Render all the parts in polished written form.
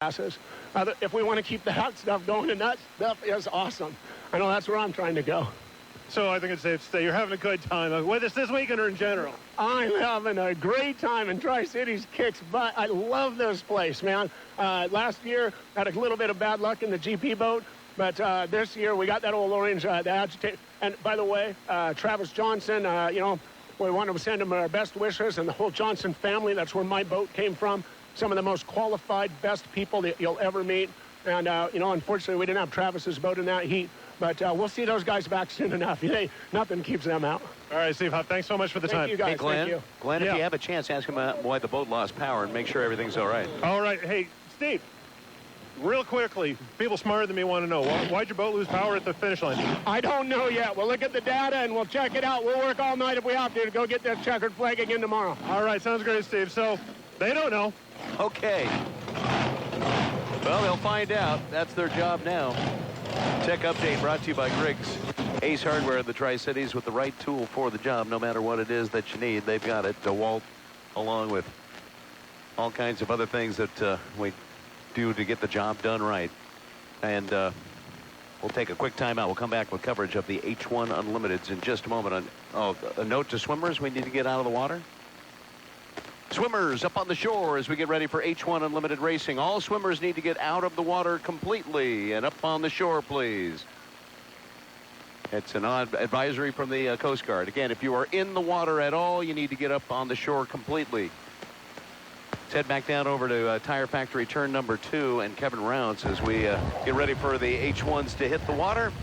passes. If we want to keep that stuff going, and that stuff is awesome. I know that's where I'm trying to go. So I think it's safe to say you're having a good time with us this weekend or in general? I'm having a great time, and Tri-Cities kicks butt. I love this place, man. Last year, had a little bit of bad luck in the GP boat, but this year we got that old orange, the agitate. And by the way, Travis Johnson, we want to send him our best wishes, and the whole Johnson family. That's where my boat came from. Some of the most qualified, best people that you'll ever meet. And, unfortunately, we didn't have Travis's boat in that heat. But we'll see those guys back soon enough. Nothing keeps them out. All right, Steve, thanks so much for the time. Thank you, guys. Hey, Glenn, Thank you. Glenn, if you have a chance, ask him why the boat lost power and make sure everything's all right. All right. Hey, Steve, real quickly, people smarter than me want to know, why'd your boat lose power at the finish line? I don't know yet. We'll look at the data, and we'll check it out. We'll work all night if we have to go get that checkered flag again tomorrow. All right, sounds great, Steve. So, they don't know. Okay. Well, they'll find out. That's their job now. Tech update brought to you by Griggs. Ace Hardware, the Tri-Cities, with the right tool for the job. No matter what it is that you need, they've got it. DeWalt, along with all kinds of other things that we do to get the job done right. And we'll take a quick timeout. We'll come back with coverage of the H1 Unlimiteds in just a moment. A note to swimmers, we need to get out of the water. Swimmers up on the shore as we get ready for H1 Unlimited Racing. All swimmers need to get out of the water completely and up on the shore, please. It's an advisory from the Coast Guard. Again, if you are in the water at all, you need to get up on the shore completely. Let's head back down over to Tire Factory turn number 2 and Kevin Rounce as we get ready for the H1s to hit the water.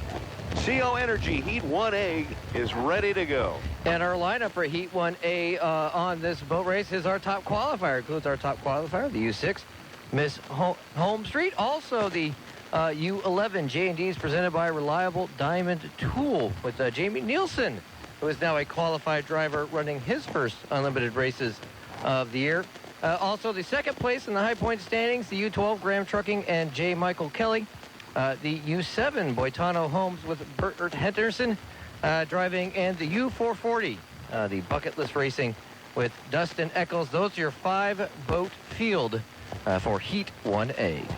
CO Energy Heat 1A is ready to go. And our lineup for Heat 1A on this boat race is our top qualifier. Includes our top qualifier, the U6, Miss Home Street. Also the U11 J&Ds presented by Reliable Diamond Tool with Jamie Nielsen, who is now a qualified driver running his first unlimited races of the year. Also the second place in the high point standings, the U12 Graham Trucking and J. Michael Kelly. The U7 Boitano Homes with Bert Henderson driving, and the U440, the Bucket List Racing with Dustin Eccles. Those are your 5-boat field for Heat 1A. 2, 1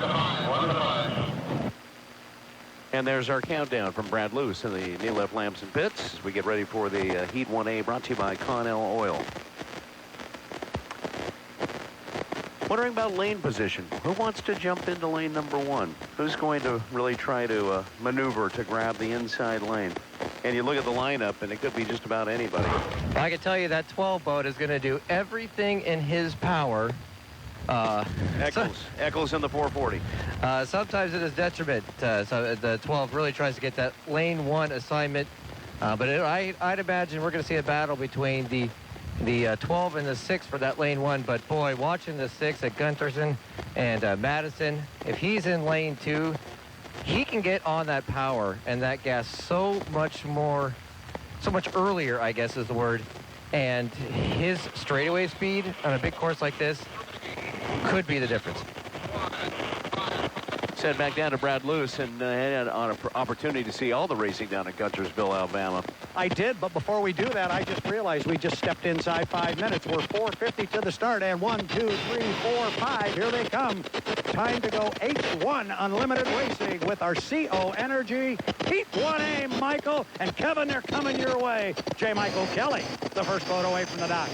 to 5. And there's our countdown from Brad Luce in the Neil F. Lamson pits as we get ready for the Heat 1A, brought to you by Connell Oil. Wondering about lane position. Who wants to jump into lane number 1? Who's going to really try to maneuver to grab the inside lane? And you look at the lineup, and it could be just about anybody. I can tell you that 12 boat is going to do everything in his power. Eccles in the 440. Sometimes it is detriment. So the 12 really tries to get that lane 1 assignment. But I'd imagine we're going to see a battle between the 12 and the 6 for that lane 1. But boy, watching the 6 at Gunterson and Madison, if he's in lane 2, he can get on that power and that gas so much earlier, I guess is the word. And his straightaway speed on a big course like this could be the difference. Head back down to Brad Luce and had an opportunity to see all the racing down at Guntersville, Alabama. I did, but before we do that, I just realized we just stepped inside 5 minutes. We're 4:50 to the start, and 1, 2, 3, 4, 5. Here they come. Time to go H1 Unlimited Racing with our CO Energy Heat 1A. Michael and Kevin, they're coming your way. J. Michael Kelly, the first boat away from the dock.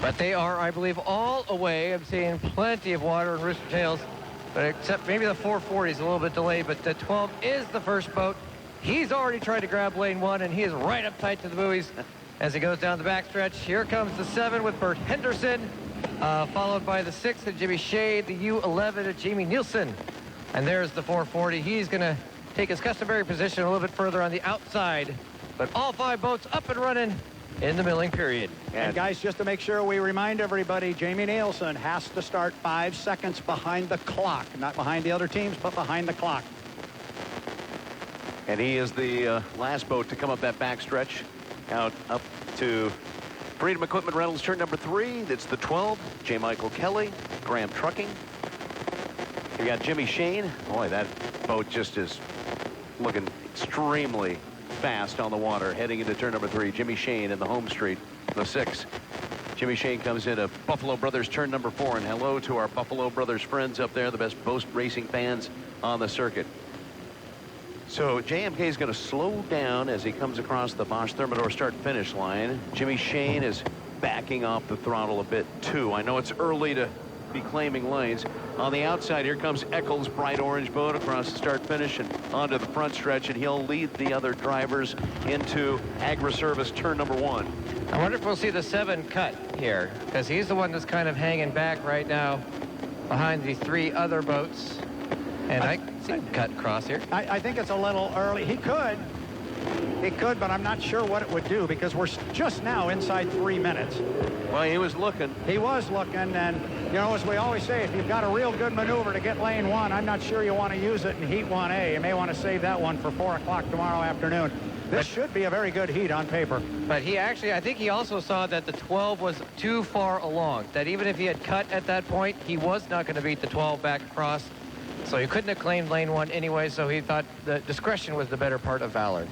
But they are, I believe, all away. I'm seeing plenty of water and rooster tails. But except maybe the 440 is a little bit delayed, but the 12 is the first boat. He's already tried to grab lane 1, and he is right up tight to the buoys as he goes down the backstretch. Here comes the 7 with Bert Henderson, followed by the 6 at Jimmy Shade, the U11 at Jamie Nielsen. And there's the 440. He's going to take his customary position a little bit further on the outside. But all 5 boats up and running in the milling period. And guys, just to make sure we remind everybody, Jamie Nielsen has to start 5 seconds behind the clock. Not behind the other teams, but behind the clock. And he is the last boat to come up that backstretch out up to Freedom Equipment Rentals turn number 3. That's the 12, J. Michael Kelly, Graham Trucking. You got Jimmy Shane. Boy, that boat just is looking extremely fast on the water, heading into turn number 3. Jimmy Shane in the home street, the 6. Jimmy Shane comes into Buffalo Brothers turn number 4. And hello to our Buffalo Brothers friends up there, the best boat racing fans on the circuit. So JMK is going to slow down as he comes across the Bosch Thermador start-finish line. Jimmy Shane is backing off the throttle a bit, too. I know it's early to be claiming lanes. On the outside, here comes Eccles' bright orange boat across the start-finish and onto the front stretch, and he'll lead the other drivers into Agri-Service turn number 1. I wonder if we'll see the 7 cut here, because he's the one that's kind of hanging back right now behind the 3 other boats. And I see him cut across here. I think it's a little early. He could, but I'm not sure what it would do because we're just now inside 3 minutes. Well, he was looking. He was looking, and, you know, as we always say, if you've got a real good maneuver to get lane 1, I'm not sure you want to use it in heat 1A. You may want to save that one for 4 o'clock tomorrow afternoon. This should be a very good heat on paper. But he actually, I think he also saw that the 12 was too far along, that even if he had cut at that point, he was not going to beat the 12 back across. So he couldn't have claimed lane 1 anyway, so he thought the discretion was the better part of valor.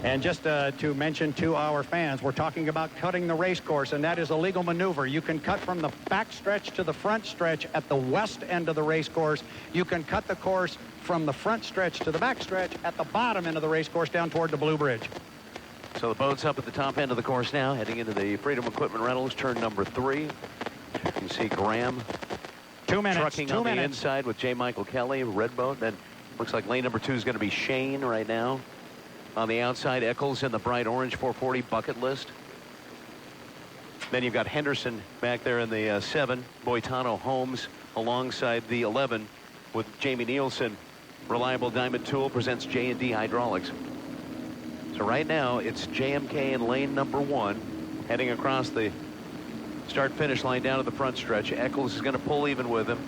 And just to mention to our fans, we're talking about cutting the race course, and that is a legal maneuver. You can cut from the back stretch to the front stretch at the west end of the race course. You can cut the course from the front stretch to the back stretch at the bottom end of the race course down toward the Blue Bridge. So the boat's up at the top end of the course now, heading into the Freedom Equipment Rentals turn number 3. You can see Graham 2 minutes. trucking on the inside with J. Michael Kelly, red boat. Then looks like lane number 2 is going to be Shane right now. On the outside, Eccles in the bright orange 440 bucket list. Then you've got Henderson back there in the 7. Boitano Holmes alongside the 11 with Jamie Nielsen. Reliable Diamond Tool presents J&D Hydraulics. So right now it's JMK in lane number 1 heading across the start-finish line down to the front stretch. Eccles is going to pull even with him.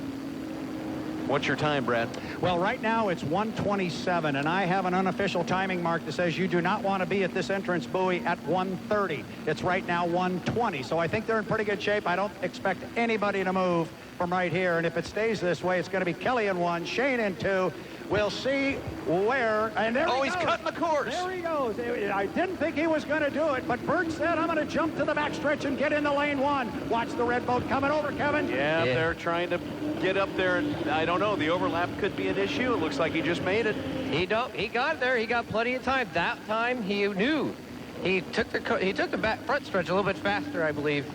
What's your time, Brad? Well, right now it's 1:27, and I have an unofficial timing mark that says you do not want to be at this entrance buoy at 1:30. It's right now 1:20, so I think they're in pretty good shape. I don't expect anybody to move from right here, and if it stays this way, it's going to be Kelly in 1, Shane in 2. We'll see where, and there he goes. He's cutting the course. There he goes. I didn't think he was going to do it, but Bert said, I'm going to jump to the backstretch and get into lane 1. Watch the red boat coming over, Kevin. Yeah, they're trying to get up there, and I don't know, the overlap could be an issue. It looks like he just made it. He got there. He got plenty of time. That time he knew. He took the back front stretch a little bit faster, I believe,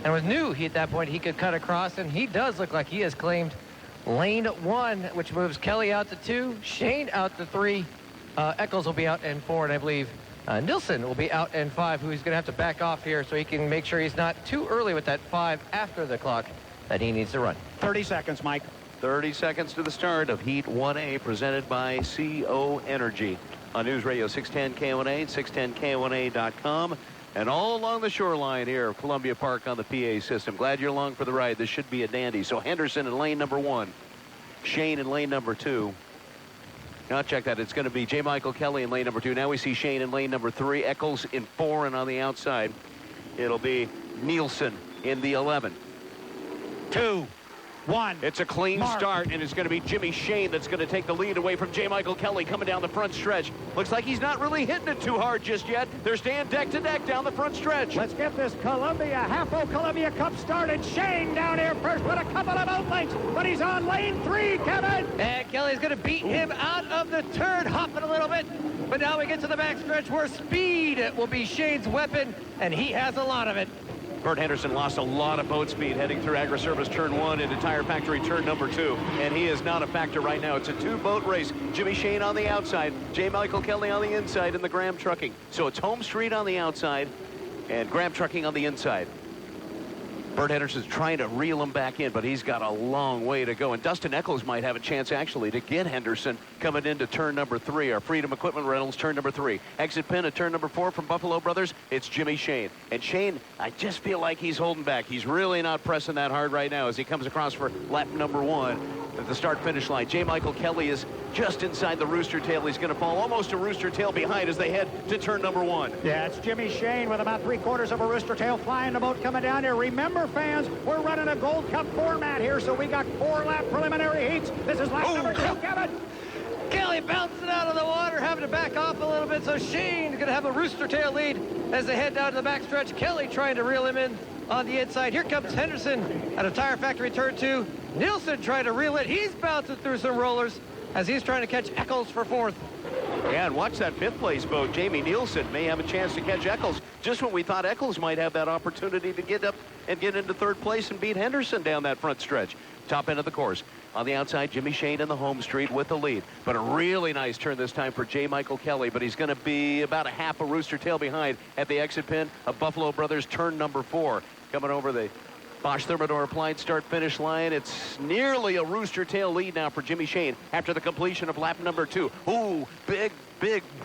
and knew at that point he could cut across, and he does look like he has claimed lane 1, which moves Kelly out to 2, Shane out to 3, Eccles will be out in 4, and I believe Nilsson will be out in 5, who he's going to have to back off here so he can make sure he's not too early with that 5 after the clock that he needs to run. 30 seconds, Mike. 30 seconds to the start of Heat 1A, presented by CO Energy on News Radio 610 KONA, 610KONA.com, and all along the shoreline here of Columbia Park on the PA system. Glad you're along for the ride. This should be a dandy. So Henderson in lane number 1, Shane in lane number 2. Now check that. It's going to be J. Michael Kelly in lane number 2. Now we see Shane in lane number 3, Eccles in 4, and on the outside, it'll be Nielsen in the 11. 2, 1. It's a clean start, and it's going to be Jimmy Shane that's going to take the lead away from J. Michael Kelly coming down the front stretch. Looks like he's not really hitting it too hard just yet. They're staying deck to deck down the front stretch. Let's get this HAPO Columbia Cup started. Shane down here first with a couple of outlets, but he's on lane 3, Kevin. And Kelly's going to beat him out of the turn, hopping a little bit. But now we get to the backstretch where speed will be Shane's weapon, and he has a lot of it. Bert Henderson lost a lot of boat speed heading through Agri-Service turn 1 into Tire Factory turn number 2, and he is not a factor right now. It's a 2-boat race. Jimmy Shane on the outside, J. Michael Kelly on the inside in the Graham Trucking. So it's Home Street on the outside and Graham Trucking on the inside. Bert Henderson's trying to reel him back in, but he's got a long way to go. And Dustin Eccles might have a chance, actually, to get Henderson coming into turn number 3, our Freedom Equipment Rentals turn number 3. Exit pin at turn number 4 from Buffalo Brothers. It's Jimmy Shane. And Shane, I just feel like he's holding back. He's really not pressing that hard right now as he comes across for lap number 1 at the start-finish line. J. Michael Kelly is just inside the rooster tail. He's going to fall almost a rooster tail behind as they head to turn number 1. Yeah, it's Jimmy Shane with about 3/4 of a rooster tail flying the boat coming down here. Remember, fans, we're running a Gold Cup format here, so we got 4-lap preliminary heats. This is lap number 2, Kevin. Kelly bouncing out of the water, having to back off a little bit, so Shane's going to have a rooster tail lead as they head down to the backstretch. Kelly trying to reel him in on the inside. Here comes Henderson at a Tire Factory turn 2. Nielsen trying to reel it. He's bouncing through some rollers as he's trying to catch Eccles for 4th. Yeah, and watch that 5th place boat. Jamie Nielsen may have a chance to catch Eccles. Just when we thought Eccles might have that opportunity to get up and get into 3rd place and beat Henderson down that front stretch. Top end of the course. On the outside, Jimmy Shane in the home street with the lead. But a really nice turn this time for J. Michael Kelly. But he's going to be about a half a rooster tail behind at the exit pin of Buffalo Brothers turn number 4. Coming over the Bosch Thermador applied start-finish line. It's nearly a rooster tail lead now for Jimmy Shane after the completion of lap number 2. Ooh, big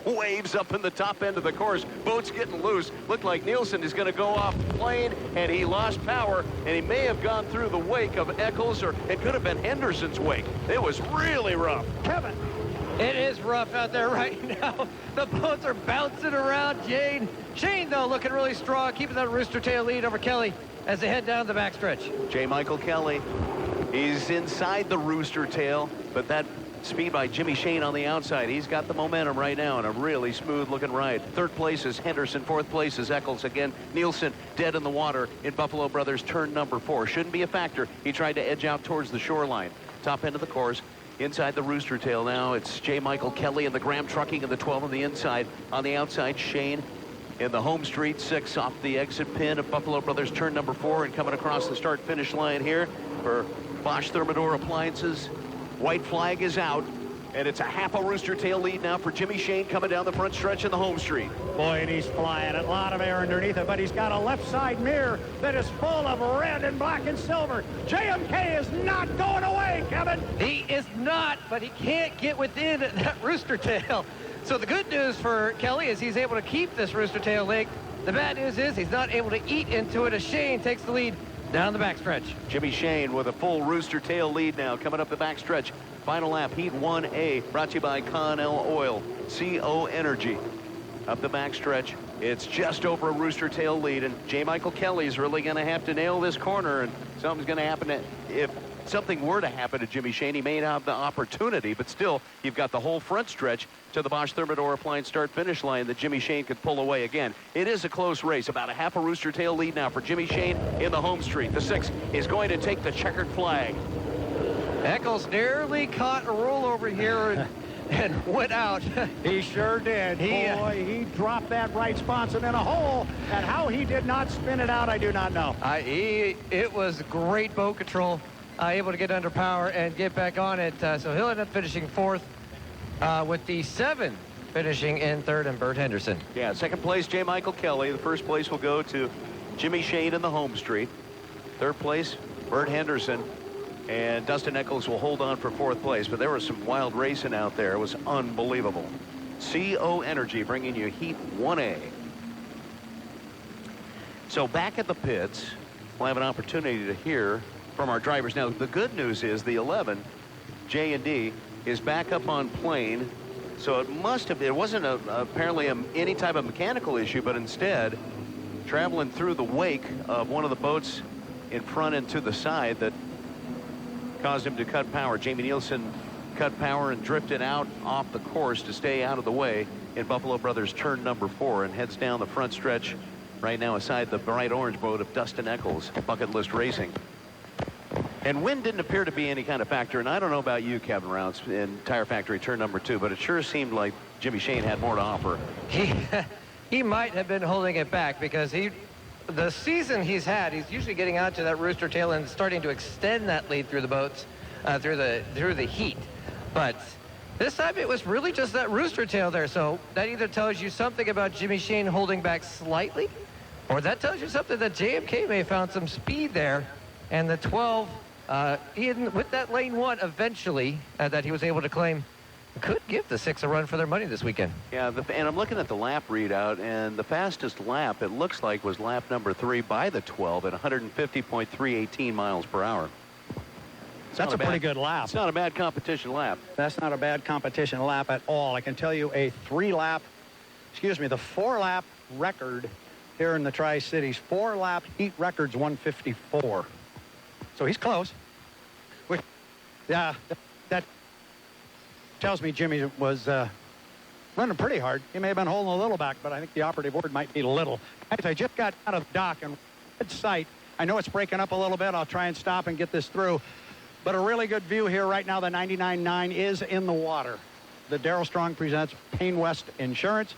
waves up in the top end of the course. Boat's getting loose. Looked like Nielsen is going to go off plane, and he lost power, and he may have gone through the wake of Eccles, or it could have been Henderson's wake. It was really rough. Kevin. It is rough out there right now. The boats are bouncing around. Shane, though, looking really strong, keeping that rooster tail lead over Kelly as they head down the backstretch. J. Michael Kelly, he's inside the rooster tail, but that speed by Jimmy Shane on the outside. He's got the momentum right now in a really smooth-looking ride. 3rd place is Henderson. 4th place is Eccles. Again, Nielsen dead in the water in Buffalo Brothers turn number 4. Shouldn't be a factor. He tried to edge out towards the shoreline. Top end of the course. Inside the rooster tail now, it's J. Michael Kelly and the Graham Trucking and the 12 on the inside. On the outside, Shane in the home street, 6 off the exit pin of Buffalo Brothers turn number 4, and coming across the start-finish line here for Bosch Thermador Appliances. White flag is out, and it's a half a rooster tail lead now for Jimmy Shane coming down the front stretch in the home street. Boy, and he's flying. A lot of air underneath it, but he's got a left side mirror that is full of red and black and silver. JMK is not going away, Kevin. He is not, but he can't get within that rooster tail. So the good news for Kelly is he's able to keep this rooster tail leg. The bad news is he's not able to eat into it as Shane takes the lead down the backstretch. Jimmy Shane with a full rooster tail lead now coming up the backstretch. Final lap, Heat 1A, brought to you by Connell Oil, CO Energy. Up the backstretch, it's just over a rooster tail lead, and J. Michael Kelly's really going to have to nail this corner, and something's going to happen. If something were to happen to Jimmy Shane, he may have the opportunity, but still, you've got the whole front stretch to the Bosch Thermador appliance start-finish line that Jimmy Shane could pull away again. It is a close race, about a half a rooster tail lead now for Jimmy Shane in the home street. The 6 is going to take the checkered flag. Eccles nearly caught a rollover here and went out. He sure did. Boy, he dropped that right sponson in a hole, and how he did not spin it out, I do not know. It was great boat control, able to get under power and get back on it. So he'll end up finishing 4th with the 7 finishing in 3rd, and Bert Henderson. Yeah, 2nd place, J. Michael Kelly. The 1st place will go to Jimmy Shane in the home street. 3rd place, Bert Henderson. And Dustin Eccles will hold on for 4th place, but there was some wild racing out there. It was unbelievable. CO Energy bringing you Heat 1A. So back at the pits, we'll have an opportunity to hear from our drivers. Now, the good news is the 11, J&D, is back up on plane. So it wasn't apparently any type of mechanical issue, but instead traveling through the wake of one of the boats in front and to the side that caused him to cut power. Jamie Nielsen cut power and drifted out off the course to stay out of the way in Buffalo Brothers turn number 4, and heads down the front stretch right now aside the bright orange boat of Dustin Eccles, Bucket List Racing. And wind didn't appear to be any kind of factor, and I don't know about you, Kevin Rounce, in Tire Factory turn number 2, but it sure seemed like Jimmy Shane had more to offer. He might have been holding it back because the season he's had, he's usually getting out to that rooster tail and starting to extend that lead through the boats, through the heat. But this time it was really just that rooster tail there. So that either tells you something about Jimmy Shane holding back slightly, or that tells you something that JMK may have found some speed there. And the 12 with that lane 1 eventually that he was able to claim could give the 6 a run for their money this weekend. Yeah, and I'm looking at the lap readout, and the fastest lap, it looks like, was lap number 3 by the 12 at 150.318 miles per hour. That's a pretty good lap. It's not a bad competition lap. That's not a bad competition lap at all. I can tell you the 4-lap record here in the Tri-Cities. 4-lap heat record's 154. So he's close. Yeah, that tells me Jimmy was running pretty hard. He may have been holding a little back, but I think the operative word might be little. Guys, I just got out of the dock, and good sight. I know it's breaking up a little bit. I'll try and stop and get this through. But a really good view here right now. The 99.9 is in the water. The Darrell Strong presents Payne West Insurance.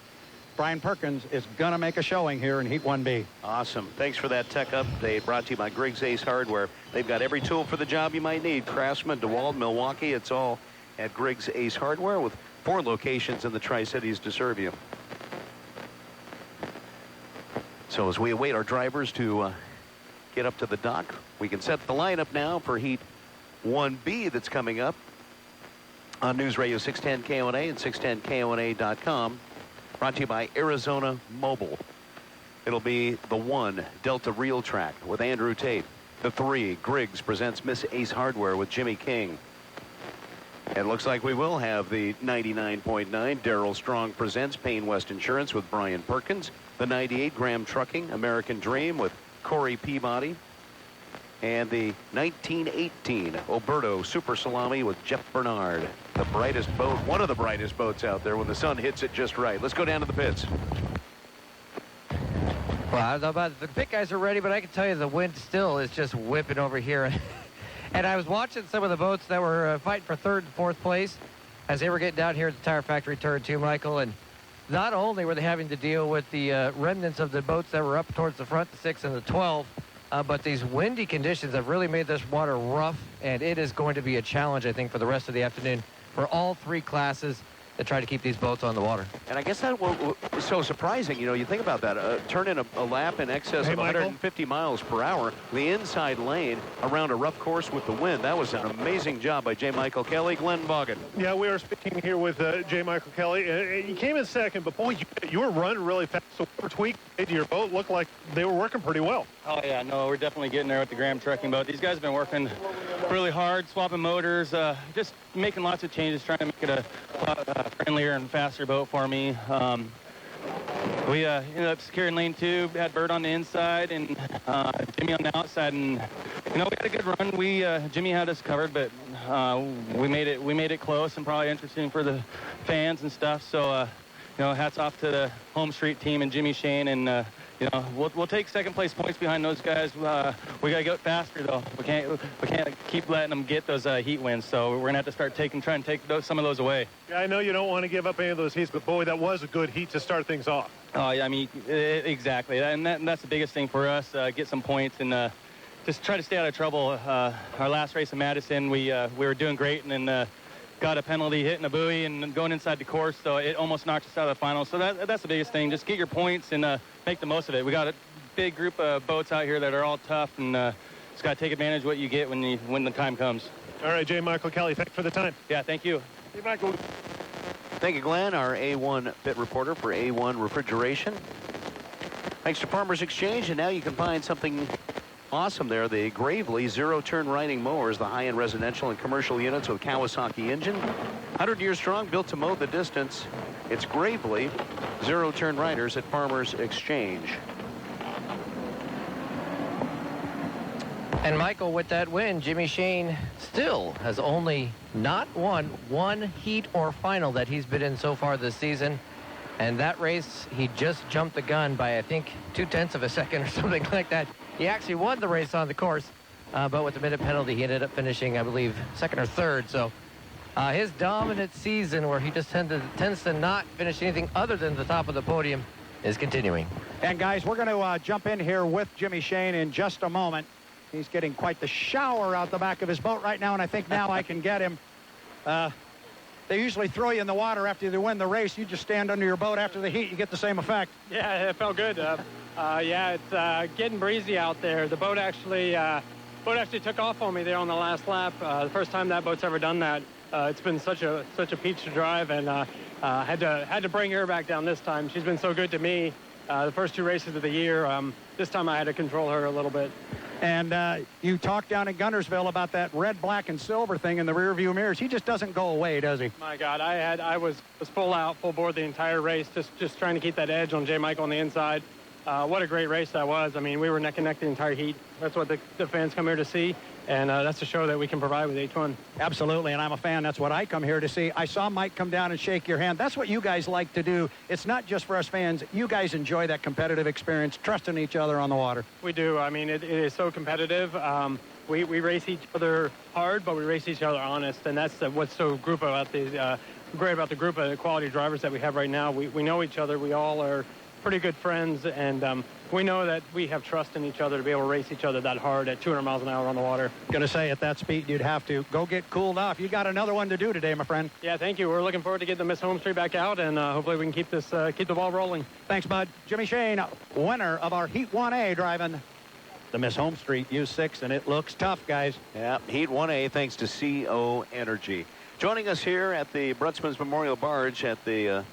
Brian Perkins is going to make a showing here in Heat 1B. Awesome. Thanks for that tech update. Brought to you by Griggs Ace Hardware. They've got every tool for the job you might need. Craftsman, DeWalt, Milwaukee. It's all at Griggs Ace Hardware with 4 locations in the Tri-Cities to serve you. So as we await our drivers to get up to the dock, we can set the lineup now for Heat 1B that's coming up on News Radio 610 KONA and 610KONA.com. Brought to you by Arizona Mobile. It'll be the 1 Delta Reel Track with Andrew Tate. The 3 Griggs presents Miss Ace Hardware with Jimmy King. It looks like we will have the 99.9 Darrell Strong presents Payne West Insurance with Brian Perkins. The 98 Graham Trucking American Dream with Corey Peabody. And the 1918 Oberto Super Salami with Jeff Bernard. The brightest boat, one of the brightest boats out there when the sun hits it just right. Let's go down to the pits. Well, I don't know about the pit guys are ready, but I can tell you the wind still is just whipping over here. And I was watching some of the boats that were fighting for 3rd and 4th place as they were getting down here at the Tire Factory turn 2, Michael. And not only were they having to deal with the remnants of the boats that were up towards the front, the 6 and the 12, but these windy conditions have really made this water rough, and it is going to be a challenge, I think, for the rest of the afternoon for all 3 classes to try to keep these boats on the water. And I guess that was so surprising. You know, you think about that. Turning a lap in excess of 150 miles per hour, the inside lane around a rough course with the wind. That was an amazing job by J. Michael Kelly. Glenn Boggin. Yeah, we are speaking here with J. Michael Kelly. You came in second, but boy, you were running really fast. So whatever tweak made to your boat looked like they were working pretty well. Oh, yeah, no, we're definitely getting there with the Graham Trucking boat. These guys have been working really hard, swapping motors, just making lots of changes, trying to make it a friendlier and faster boat for me. We ended up securing lane 2, had Bird on the inside and Jimmy on the outside, and we had a good run. Jimmy had us covered, but we made it close and probably interesting for the fans and stuff. So hats off to the home street team and Jimmy Shane, and we'll take second place points behind those guys. We got to go faster though. We can't keep letting them get those heat wins. So we're gonna have to start trying to take some of those away. Yeah, I know you don't want to give up any of those heats, but boy, that was a good heat to start things off. Oh, yeah, I mean, exactly, and that's the biggest thing for us. Get some points and just try to stay out of trouble. Our last race in Madison, we were doing great, and then got a penalty hitting a buoy and going inside the course, so it almost knocked us out of the final. So that's the biggest thing. Just get your points and make the most of it. We got a big group of boats out here that are all tough, and just got to take advantage of what you get when the time comes. All right, J. Michael Kelly, thanks for the time. Yeah, thank you. Hey, Michael. Thank you, Glenn, our A1 pit reporter for A1 Refrigeration. Thanks to Farmers Exchange, and now you can find something awesome there. The Gravely zero-turn riding mowers, the high-end residential and commercial units with Kawasaki engine. 100 years strong, built to mow the distance. It's Gravely zero-turn riders at Farmers Exchange. And Michael, with that win, Jimmy Shane still has only not won one heat or final that he's been in so far this season. And that race, he just jumped the gun by, I think, 0.2 of a second or something like that. He actually won the race on the course, but with the minute penalty, he ended up finishing, I believe, 2nd or 3rd. So his dominant season, where he just tends to not finish anything other than the top of the podium, is continuing. And guys, we're going to jump in here with Jimmy Shane in just a moment. He's getting quite the shower out the back of his boat right now, and I think now I can get him. They usually throw you in the water after you win the race. You just stand under your boat after the heat. You get the same effect. Yeah, it felt good. Yeah, it's getting breezy out there. The boat actually took off on me there on the last lap. The first time that boat's ever done that. It's been such a peach to drive, and had to bring her back down this time. She's been so good to me the first 2 races of the year. This time I had to control her a little bit. And you talked down in Guntersville about that red, black, and silver thing in the rear view mirrors. He just doesn't go away, does he? My God, I was full out, full board the entire race, just trying to keep that edge on J. Michael on the inside. what a great race that was. I mean, we were neck and neck the entire heat. That's what the fans come here to see, and that's the show that we can provide with H1. Absolutely, and I'm a fan. That's what I come here to see. I saw Mike come down and shake your hand. That's what you guys like to do. It's not just for us fans. You guys enjoy that competitive experience, trusting each other on the water. We do. I mean, it is so competitive. We race each other hard, but we race each other honest, and that's what's so great about the group of quality drivers that we have right now. We know each other. We all are pretty good friends, and we know that we have trust in each other to be able to race each other that hard at 200 miles an hour on the water. Going to say at that speed you'd have to go get cooled off. You got another one to do today, my friend. Yeah, thank you. We're looking forward to getting the Miss Home Street back out, and hopefully we can keep the ball rolling. Thanks, bud. Jimmy Shane, winner of our Heat 1A, driving the Miss Home Street U6, and it looks tough, guys. Yeah, Heat 1A thanks to CO Energy. Joining us here at the Brutzman's Memorial Barge at the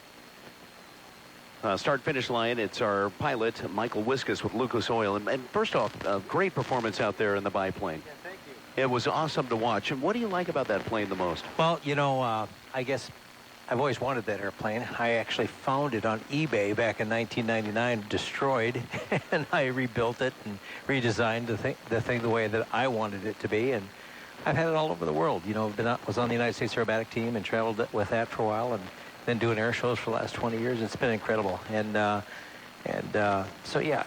start-finish line, it's our pilot, Michael Wiskus with Lucas Oil. And first off, great performance out there in the biplane. Yeah, thank you. It was awesome to watch. And what do you like about that plane the most? Well, you know, I guess I've always wanted that airplane. I actually found it on eBay back in 1999, destroyed, and I rebuilt it and redesigned the thing the way that I wanted it to be. And I've had it all over the world. You know, was on the United States Aerobatic team and traveled with that for a while, and then doing air shows for the last 20 years. It's been incredible. And so, yeah,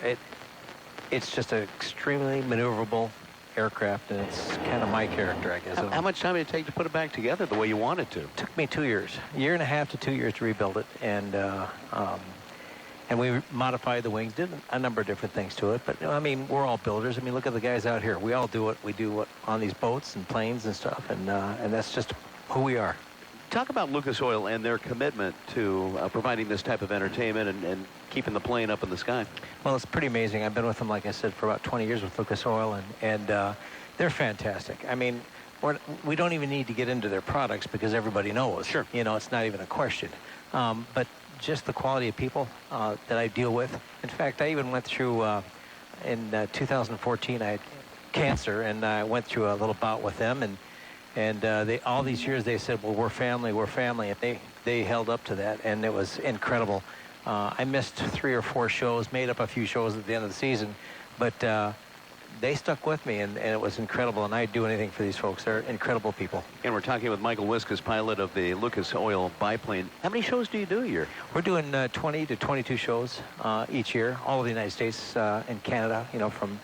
it's just an extremely maneuverable aircraft, and it's kind of my character, I guess. How much time did it take to put it back together the way you wanted to? It took me 2 years, a year and a half to 2 years to rebuild it. And we modified the wings, did a number of different things to it. But, you know, I mean, we're all builders. I mean, look at the guys out here. We all do what we do on these boats and planes and stuff, and that's just who we are. Talk about Lucas Oil and their commitment to providing this type of entertainment and keeping the plane up in the sky. Well, it's pretty amazing. I've been with them, like I said, for about 20 years with Lucas Oil, and they're fantastic. I mean, we don't even need to get into their products because everybody knows. Sure. You know, it's not even a question. But just the quality of people that I deal with. In fact, I even went through, in 2014, I had cancer, and I went through a little bout with them, and they, all these years they said, well, we're family, and they held up to that, and it was incredible. I missed 3 or 4 shows, made up a few shows at the end of the season, but they stuck with me, and it was incredible, and I'd do anything for these folks. They're incredible people. And we're talking with Michael Wiskus, pilot of the Lucas Oil biplane. How many shows do you do a year? We're doing 20 to 22 shows each year, all over the United States and Canada, you know, from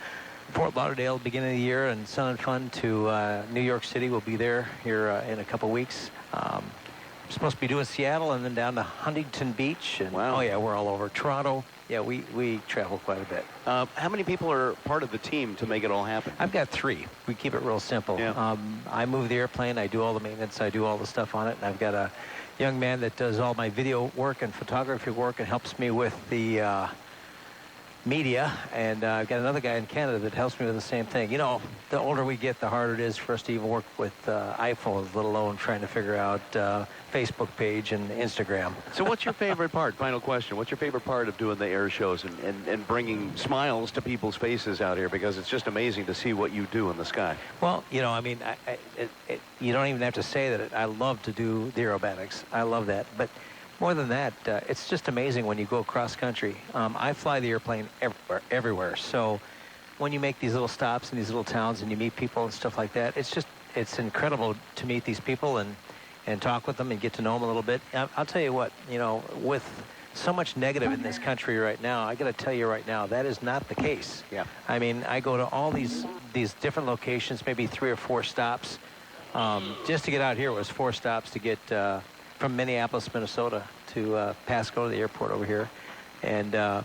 Fort Lauderdale, beginning of the year, and Sun and Fun to New York City. We'll be there here in a couple weeks. We're supposed to be doing Seattle and then down to Huntington Beach. And, wow. Oh, yeah, we're all over. Toronto. Yeah, we travel quite a bit. How many people are part of the team to make it all happen? I've got 3. We keep it real simple. Yeah. I move the airplane. I do all the maintenance. I do all the stuff on it. And I've got a young man that does all my video work and photography work and helps me with the media, and I've got another guy in Canada that helps me with the same thing. You know, the older we get, the harder it is for us to even work with iPhones, let alone trying to figure out Facebook page and Instagram. So what's your favorite part? Final question. What's your favorite part of doing the air shows and bringing smiles to people's faces out here? Because it's just amazing to see what you do in the sky. Well, you know, I mean, you don't even have to say that. I love to do the aerobatics. I love that. But more than that, it's just amazing when you go cross country. I fly the airplane everywhere. So when you make these little stops in these little towns and you meet people and stuff like that, it's incredible to meet these people and talk with them and get to know them a little bit. I'll tell you what, you know, with so much negative in this country right now, I got to tell you right now, that is not the case. Yeah. I mean, I go to all these different locations, maybe 3 or 4 stops. Just to get out here was 4 stops to get from Minneapolis, Minnesota to Pasco, to the airport over here. And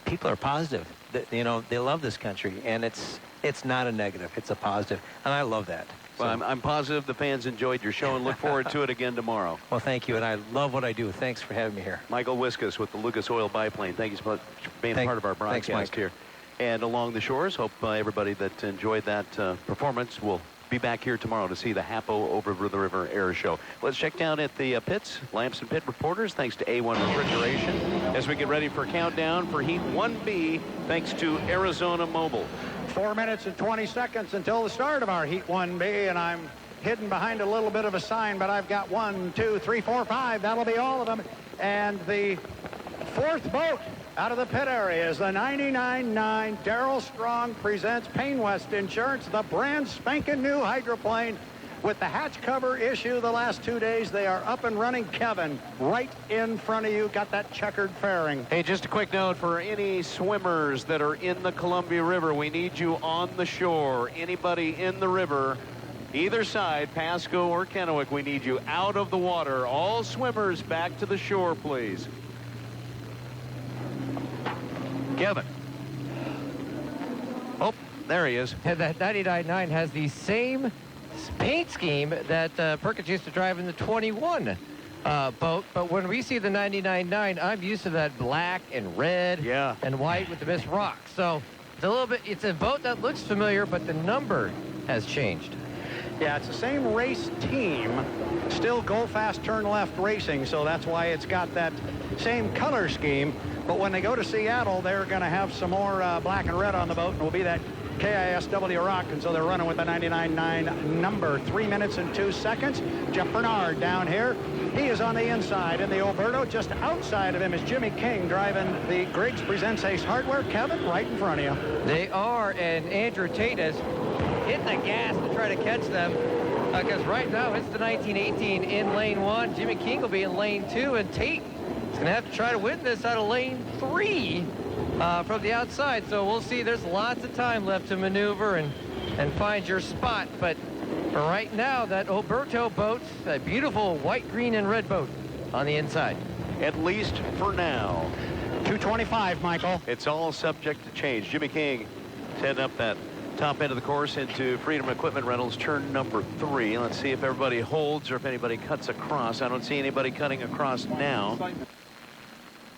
people are positive. You know, they love this country, and it's not a negative. It's a positive, and I love that. Well, I'm positive the fans enjoyed your show and look forward to it again tomorrow. Well, thank you, and I love what I do. Thanks for having me here. Michael Wiskus with the Lucas Oil biplane. Thank you so much for being part of our broadcast here. And along the shores, hope everybody that enjoyed that performance will be back here tomorrow to see the HAPO Over the River Air Show. Let's check down at the pits. Lamps and Pit reporters, thanks to A1 Refrigeration. As we get ready for countdown for Heat 1B, thanks to Arizona Mobile. 4 minutes and 20 seconds until the start of our Heat 1B, and I'm hidden behind a little bit of a sign, but I've got 1, 2, 3, 4, 5. That'll be all of them. And the 4th boat Out of the pit area is the 99.9 Darrell Strong presents Payne West Insurance, the brand spanking new hydroplane. With the hatch cover issue the last 2 days, they are up and running. Kevin, right in front of you, got that checkered fairing. Hey, just a quick note for any swimmers that are in the Columbia River. We need you on the shore. Anybody in the river, either side, Pasco or Kennewick, we need you out of the water. All swimmers back to the shore, please. Kevin. Oh, there he is. And that 99.9 has the same paint scheme that Perkins used to drive in the 21 boat. But when we see the 99.9, I'm used to that black and red and white with the missed rocks. So it's a little bit, it's a boat that looks familiar, but the number has changed. Yeah, it's the same race team, still Go Fast Turn Left Racing, so that's why it's got that same color scheme. But when they go to Seattle, they're going to have some more black and red on the boat, and will be that KISW rock, and so they're running with the 99.9 number. 3 minutes and 2 seconds. Jeff Bernard down here. He is on the inside in the Alberto. Just outside of him is Jimmy King driving the Griggs Presents Ace Hardware. Kevin, right in front of you. They are, and Andrew Tate has hit the gas to try to catch them, because right now it's the 1918 in lane 1. Jimmy King will be in lane 2, and Tate is going to have to try to win this out of lane 3 from the outside. So we'll see. There's lots of time left to maneuver and find your spot. But for right now, that Alberto boat, that beautiful white, green, and red boat on the inside. At least for now. 225, Michael. It's all subject to change. Jimmy King is heading up that top end of the course into Freedom Equipment Rentals, turn number 3. Let's see if everybody holds or if anybody cuts across. I don't see anybody cutting across now.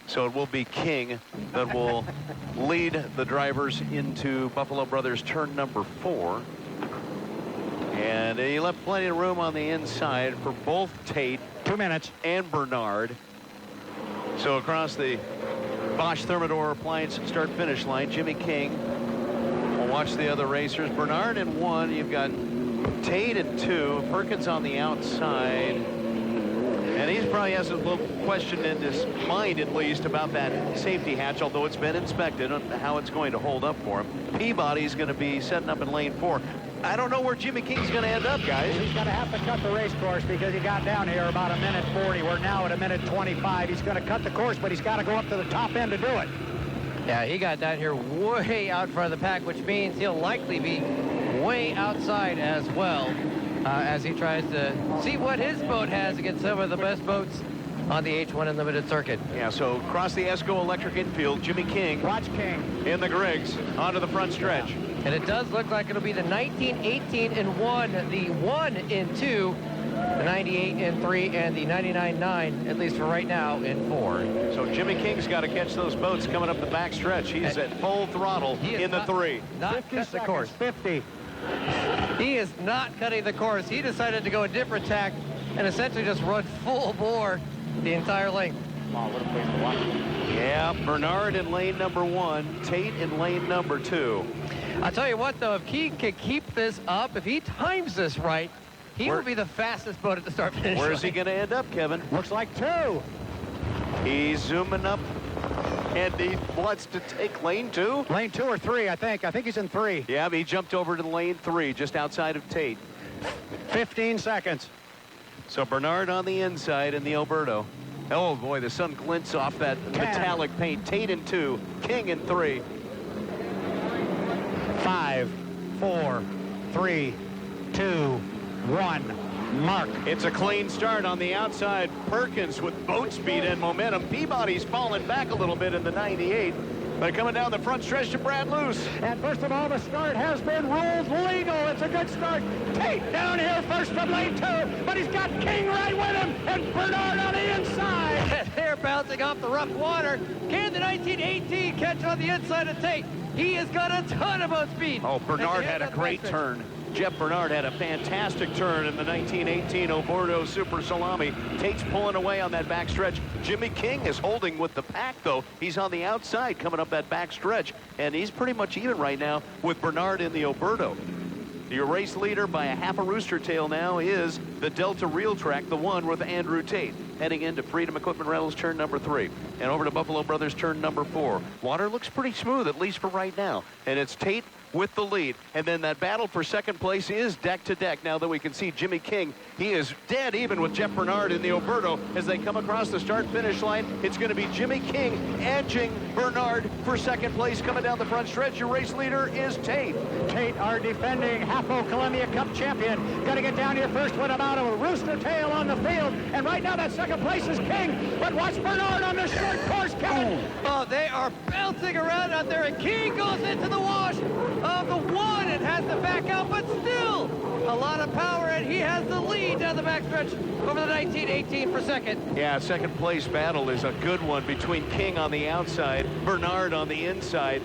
So it will be King that will lead the drivers into Buffalo Brothers turn number 4. And he left plenty of room on the inside for both Tate 2 minutes and Bernard. So across the Bosch Thermador Appliance start-finish line, Jimmy King will watch the other racers. Bernard in 1. You've got Tate in 2. Perkins on the outside. And he probably has a little question in his mind, at least, about that safety hatch, although it's been inspected on how it's going to hold up for him. Peabody's going to be setting up in lane 4. I don't know where Jimmy King's going to end up, guys. He's going to have to cut the race course because he got down here about 1:40. We're now at 1:25. He's going to cut the course, but he's got to go up to the top end to do it. Yeah, he got down here way out front of the pack, which means he'll likely be way outside as well as he tries to see what his boat has against some of the best boats on the H1 Unlimited circuit. Yeah, so across the ESCO Electric infield, Jimmy King. Watch King. In the Griggs, onto the front stretch. And it does look like it'll be the 1918 in 1, the 1 in 2, the 98 in 3, and the 99.9, at least for right now, in 4. So Jimmy King's got to catch those boats coming up the back stretch. He's at full throttle in the 3. Not cut the course. 50. He is not cutting the course. He decided to go a different tack and essentially just run full bore the entire length. Yeah, Bernard in lane number 1, Tate in lane number 2. I'll tell you what, though, if he can keep this up, if he times this right, he will be the fastest boat at the start finish. Where's he going to end up, Kevin? Looks like 2. He's zooming up, and he wants to take lane 2. Lane 2 or 3, I think. I think he's in 3. Yeah, but he jumped over to lane 3, just outside of Tate. 15 seconds. So Bernard on the inside in the Alberto. Oh, boy, the sun glints off that metallic paint. Tate in 2, King in 3. 5, 4, 3, 2, 1. Mark. It's a clean start on the outside. Perkins with boat speed and momentum. Peabody's fallen back a little bit in the 98. But coming down the front stretch to Brad Luce. And first of all, the start has been ruled legal. It's a good start. Tate down here first from lane 2, but he's got King right with him, and Bernard on the inside. They're bouncing off the rough water. Can the 1918 catch on the inside of Tate? He has got a ton of boat speed. Oh, Bernard had a great turn. Jeff Bernard had a fantastic turn in the 1918 Alberto Super Salami. Tate's pulling away on that back stretch. Jimmy King is holding with the pack, though. He's on the outside coming up that back stretch, and he's pretty much even right now with Bernard in the Alberto. Your race leader by a half a rooster tail now is the Delta Real Track, the 1 with Andrew Tate. heading into Freedom Equipment Rentals turn number 3. And over to Buffalo Brothers turn number 4. Water looks pretty smooth, at least for right now. And it's Tate with the lead. And then that battle for second place is deck to deck. Now that we can see Jimmy King, he is dead even with Jeff Bernard in the Oberto as they come across the start-finish line. It's going to be Jimmy King edging Bernard for second place coming down the front stretch. Your race leader is Tate. Tate, our defending HAPO Columbia Cup champion. Got to get down here first with about a rooster tail on the field. And right now that second place is King. But watch Bernard on the short course, Kevin. Oh, they are bouncing around out there, and King goes into the wash of the 1 and has to back out, but still a lot of power, and he has the lead down the backstretch over the 1918 for second. Yeah, second place battle is a good one between King on the outside, Bernard on the inside.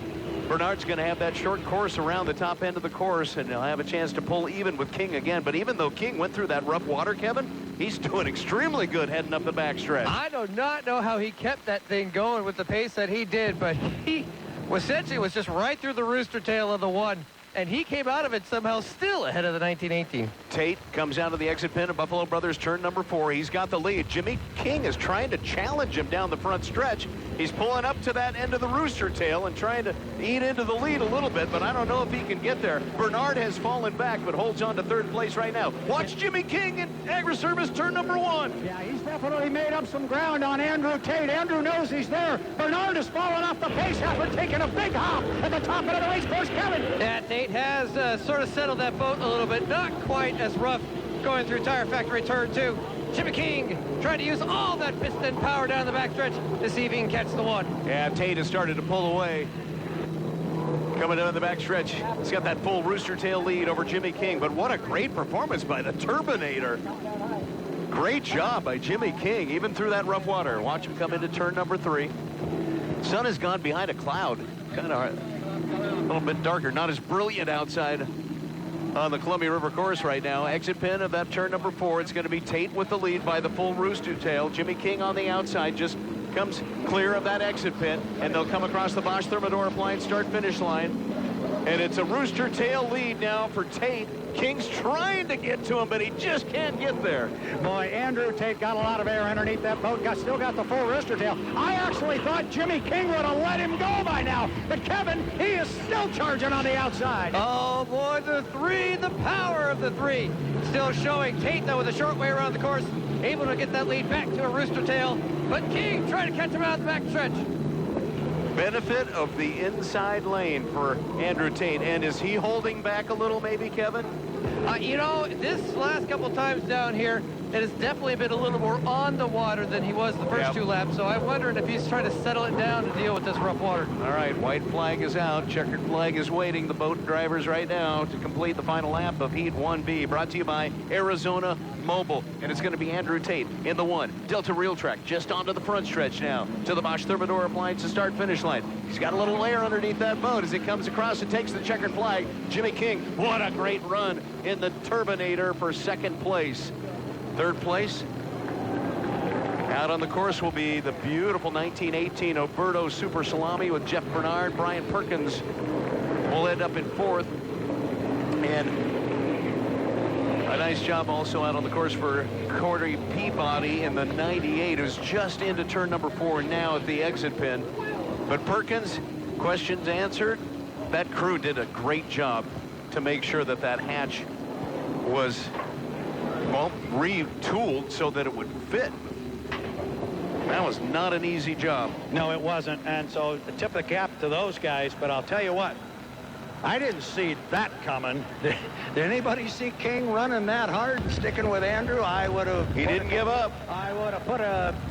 Bernard's going to have that short course around the top end of the course, and he'll have a chance to pull even with King again. But even though King went through that rough water, Kevin, he's doing extremely good heading up the backstretch. I do not know how he kept that thing going with the pace that he did, but he essentially was just right through the rooster tail of the 1, and he came out of it somehow still ahead of the 1918. Tate comes out of the exit pin of Buffalo Brothers turn number 4. He's got the lead. Jimmy King is trying to challenge him down the front stretch. He's pulling up to that end of the rooster tail and trying to eat into the lead a little bit, but I don't know if he can get there. Bernard has fallen back, but holds on to third place right now. Watch Jimmy King in Agri-Service turn number 1. Yeah, he's definitely made up some ground on Andrew Tate. Andrew knows he's there. Bernard has fallen off the pace after taking a big hop at the top end of the race course, Kevin. Yeah, Tate has sort of settled that boat a little bit. Not quite as rough going through Tire Factory turn 2. Jimmy King trying to use all that piston power down the backstretch to see if he can catch the 1. Yeah, Tate has started to pull away. Coming down the backstretch, he's got that full rooster tail lead over Jimmy King, but what a great performance by the Turbinator. Great job by Jimmy King, even through that rough water. Watch him come into turn number 3. Sun has gone behind a cloud, kind of a little bit darker, not as brilliant outside on the Columbia River course right now. Exit pin of that turn number 4. It's going to be Tate with the lead by the full rooster tail. Jimmy King on the outside just comes clear of that exit pin, and they'll come across the Bosch Thermador appliance start-finish line. And it's a rooster tail lead now for Tate. King's trying to get to him, but he just can't get there. Boy, Andrew Tate got a lot of air underneath that boat. Still got the full rooster tail. I actually thought Jimmy King would have let him go by now. But Kevin, he is still charging on the outside. Oh, boy, the 3, the power of the 3. Still showing. Tate, though, with a short way around the course, able to get that lead back to a rooster tail. But King trying to catch him out the back stretch. Benefit of the inside lane for Andrew Tate. And is he holding back a little, maybe, Kevin? You know, this last couple times down here, it has definitely been a little more on the water than he was the first 2 laps. So I'm wondering if he's trying to settle it down to deal with this rough water. All right, white flag is out. Checkered flag is waiting. The boat drivers right now to complete the final lap of Heat 1B. Brought to you by Arizona Mobile. And it's going to be Andrew Tate in the 1. Delta Real Track just onto the front stretch now to the Bosch Thermador appliance to start-finish line. He's got a little air underneath that boat as he comes across and takes the checkered flag. Jimmy King, what a great run in the Turbinator for second place. Third place out on the course will be the beautiful 1918 Oberto Super Salami with Jeff Bernard. Brian Perkins will end up in 4th. And a nice job also out on the course for Corey Peabody in the 98, who's just into turn number 4 now at the exit pin. But Perkins, questions answered. That crew did a great job to make sure that that hatch was, well, retooled so that it would fit. That was not an easy job. No, it wasn't. And so the tip of the cap to those guys. But I'll tell you what, I didn't see that coming. Did anybody see King running that hard and sticking with Andrew? I would have. He didn't give up. I would have put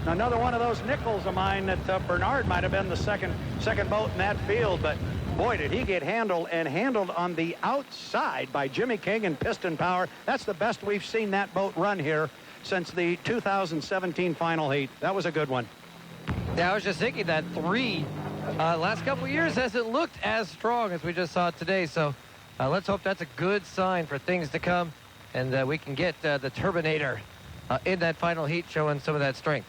another one of those nickels of mine that Bernard might have been the second boat in that field. But boy, did he get handled on the outside by Jimmy King and piston power. That's the best we've seen that boat run here since the 2017 final heat. That was a good one. Yeah, I was just thinking that 3 last couple years hasn't looked as strong as we just saw it today. So let's hope that's a good sign for things to come, and we can get the Turbinator in that final heat showing some of that strength.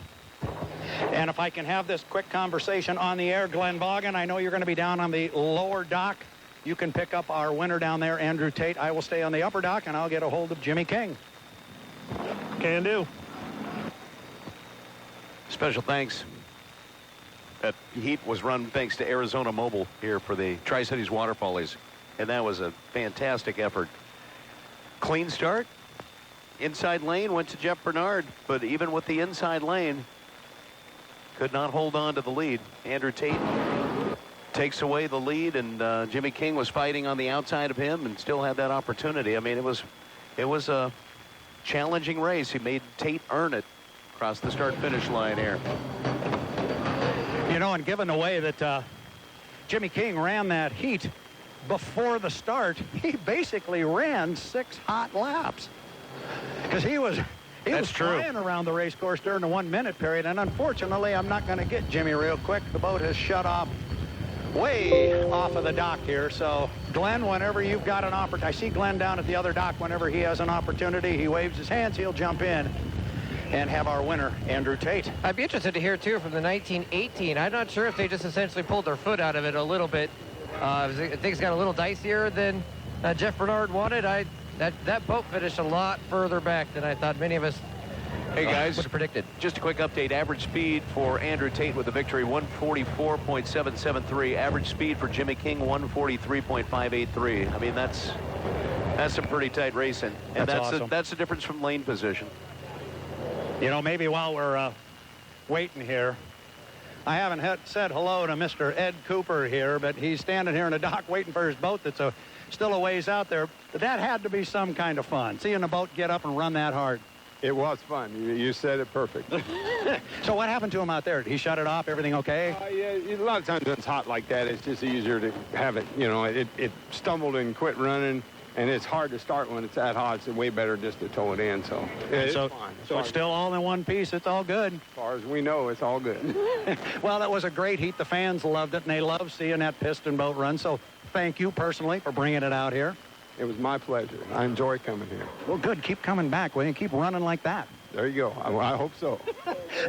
And if I can have this quick conversation on the air, Glenn Bogan, I know you're going to be down on the lower dock. You can pick up our winner down there, Andrew Tate. I will stay on the upper dock, and I'll get a hold of Jimmy King. Can do. Special thanks. That heat was run thanks to Arizona Mobile here for the Tri-Cities Waterfallies. And that was a fantastic effort. Clean start. Inside lane went to Jeff Bernard, but even with the inside lane, could not hold on to the lead. Andrew Tate takes away the lead, and Jimmy King was fighting on the outside of him and still had that opportunity. I mean, it was a challenging race. He made Tate earn it across the start-finish line here. You know, and given the way that Jimmy King ran that heat before the start, he basically ran 6 hot laps because he was flying around the race course during the 1 minute period. And unfortunately, I'm not going to get Jimmy real quick. The boat has shut off way off of the dock here. So Glenn, whenever you've got an opportunity, I see Glenn down at the other dock. Whenever he has an opportunity, he waves his hands, he'll jump in and have our winner, Andrew Tate. I'd be interested to hear, too, from the 1918. I'm not sure if they just essentially pulled their foot out of it a little bit. Things got a little dicier than Jeff Bernard wanted. That boat finished a lot further back than I thought many of us Hey guys, would have predicted. Just a quick update. Average speed for Andrew Tate with the victory, 144.773. Average speed for Jimmy King, 143.583. I mean, that's some pretty tight racing. And that's awesome. That's the difference from lane position. You know, maybe while we're waiting here, I haven't said hello to Mr. Ed Cooper here, but he's standing here in the dock waiting for his boat that's still a ways out there. But that had to be some kind of fun, seeing the boat get up and run that hard. It was fun. You said it perfect. So what happened to him out there? Did he shut it off? Everything okay? Yeah, a lot of times when it's hot like that, it's just easier to have it. You know, it stumbled and quit running, and it's hard to start when it's that hot. It's way better just to tow it in. So it's fine. So it's still all in one piece. It's all good. As far as we know, it's all good. Well, that was a great heat. The fans loved it, and they love seeing that piston boat run. So thank you personally for bringing it out here. It was my pleasure. I enjoy coming here. Well, good. Keep coming back, will you? Keep running like that. There you go. I hope so.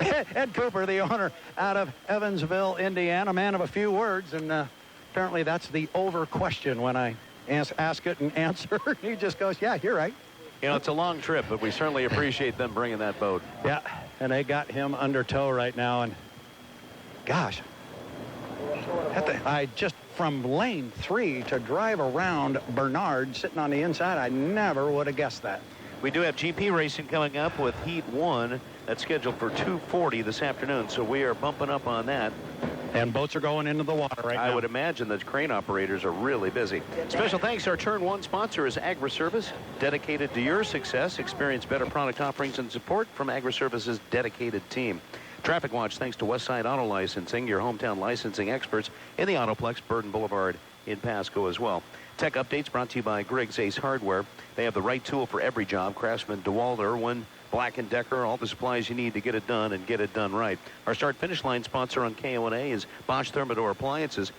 Ed Cooper, the owner out of Evansville, Indiana, man of a few words, and apparently that's the over question when I ask it and answer. He just goes, yeah, you're right. You know, it's a long trip, but we certainly appreciate them bringing that boat. Yeah, and they got him under tow right now, and gosh, I just from lane 3 to drive around Bernard sitting on the inside, I never would have guessed that. We do have GP racing coming up with Heat 1. That's scheduled for 2:40 this afternoon, so we are bumping up on that. And boats are going into the water right now. I would imagine that crane operators are really busy. Special thanks. Our Turn 1 sponsor is AgriService, dedicated to your success. Experience better product offerings and support from AgriService's dedicated team. Traffic Watch, thanks to Westside Auto Licensing, your hometown licensing experts in the Autoplex, Burden Boulevard in Pasco as well. Tech updates brought to you by Griggs Ace Hardware. They have the right tool for every job. Craftsman, DeWalt, Irwin, Black & Decker, all the supplies you need to get it done and get it done right. Our start-finish line sponsor on KONA is Bosch Thermador Appliances.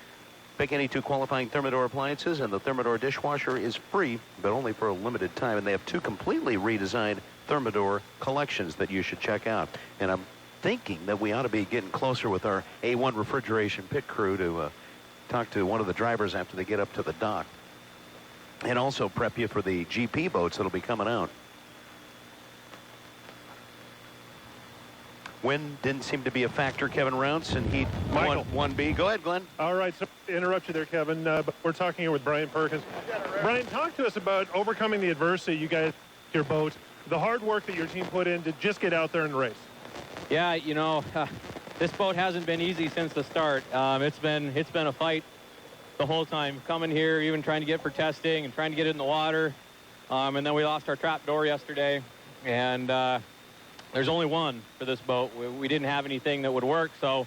Pick any 2 qualifying Thermador appliances, and the Thermador dishwasher is free, but only for a limited time. And they have 2 completely redesigned Thermador collections that you should check out. And I'm thinking that we ought to be getting closer with our A1 refrigeration pit crew to talk to one of the drivers after they get up to the dock. And also prep you for the GP boats that'll be coming out. Wind didn't seem to be a factor, Kevin Rounce, and Heat 1B. Go ahead, Glenn. All right, so to interrupt you there, Kevin, but we're talking here with Brian Perkins. Brian, talk to us about overcoming the adversity you guys, your boat, the hard work that your team put in to just get out there and race. Yeah, you know, this boat hasn't been easy since the start. It's been a fight the whole time. Coming here, even trying to get for testing and trying to get it in the water. And then we lost our trap door yesterday. And there's only one for this boat. We didn't have anything that would work, so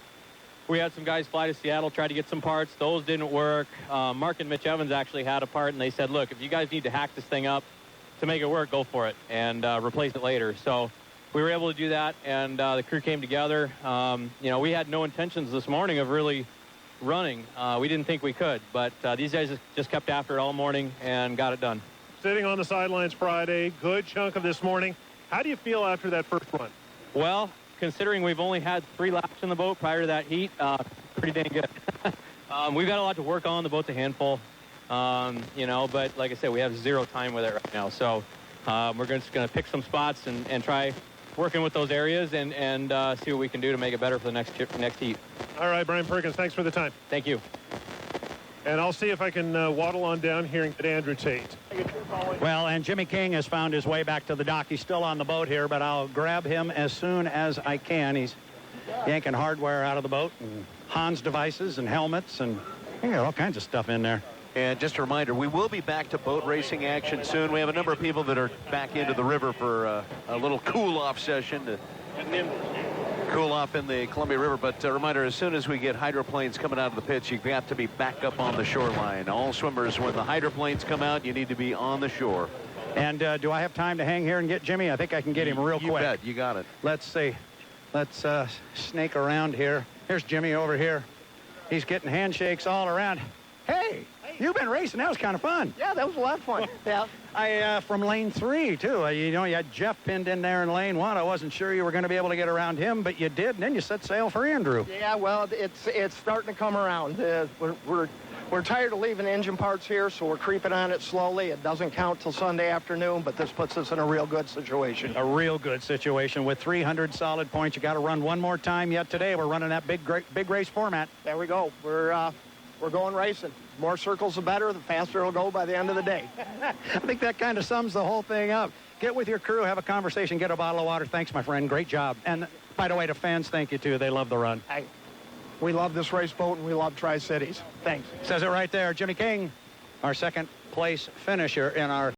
we had some guys fly to Seattle, try to get some parts. Those didn't work. Mark and Mitch Evans actually had a part, and they said, look, if you guys need to hack this thing up to make it work, go for it, and replace it later. So we were able to do that, and the crew came together. You know, we had no intentions this morning of really running. We didn't think we could, but these guys just kept after it all morning and got it done. Sitting on the sidelines Friday, good chunk of this morning. How do you feel after that first run? Well, considering we've only had 3 laps in the boat prior to that heat, pretty dang good. We've got a lot to work on. The boat's a handful, you know, but like I said, we have 0 time with it right now. So we're just going to pick some spots and try working with those areas and see what we can do to make it better for the next heat. All right, Brian Perkins, thanks for the time. Thank you. And I'll see if I can waddle on down here and get Andrew Tate. Well, and Jimmy King has found his way back to the dock. He's still on the boat here, but I'll grab him as soon as I can. He's yanking hardware out of the boat, and Hans devices and helmets, and you got all kinds of stuff in there. And just a reminder, we will be back to boat racing action soon. We have a number of people that are back into the river for a little cool-off session to cool off in the Columbia River. But a reminder, as soon as we get hydroplanes coming out of the pits, you've got to be back up on the shoreline. All swimmers, when the hydroplanes come out, you need to be on the shore. And do I have time to hang here and get Jimmy? I think I can get him real quick. You bet. You got it. Let's see. Let's snake around here. Here's Jimmy over here. He's getting handshakes all around. Hey, you've been racing. That was kind of fun. Yeah, that was a lot of fun. Yeah. I from lane 3 too. You know, you had Jeff pinned in there in lane 1. I wasn't sure you were going to be able to get around him, but you did, and then you set sail for Andrew. Yeah, well, it's starting to come around. We're tired of leaving engine parts here, so we're creeping on it slowly. It doesn't count till Sunday afternoon, but this puts us in a real good situation. A real good situation with 300 solid points. You got to run one more time yet today. We're running that big race format. There we go. We're going racing. More circles the better. The faster it'll go by the end of the day. I think that kind of sums the whole thing up. Get with your crew, have a conversation, get a bottle of water. Thanks, my friend. Great job. And by the way, to fans, thank you too. They love the run. Hey, we love this race boat and we love Tri-Cities. Thanks. Says it right there. Jimmy King, our second place finisher in our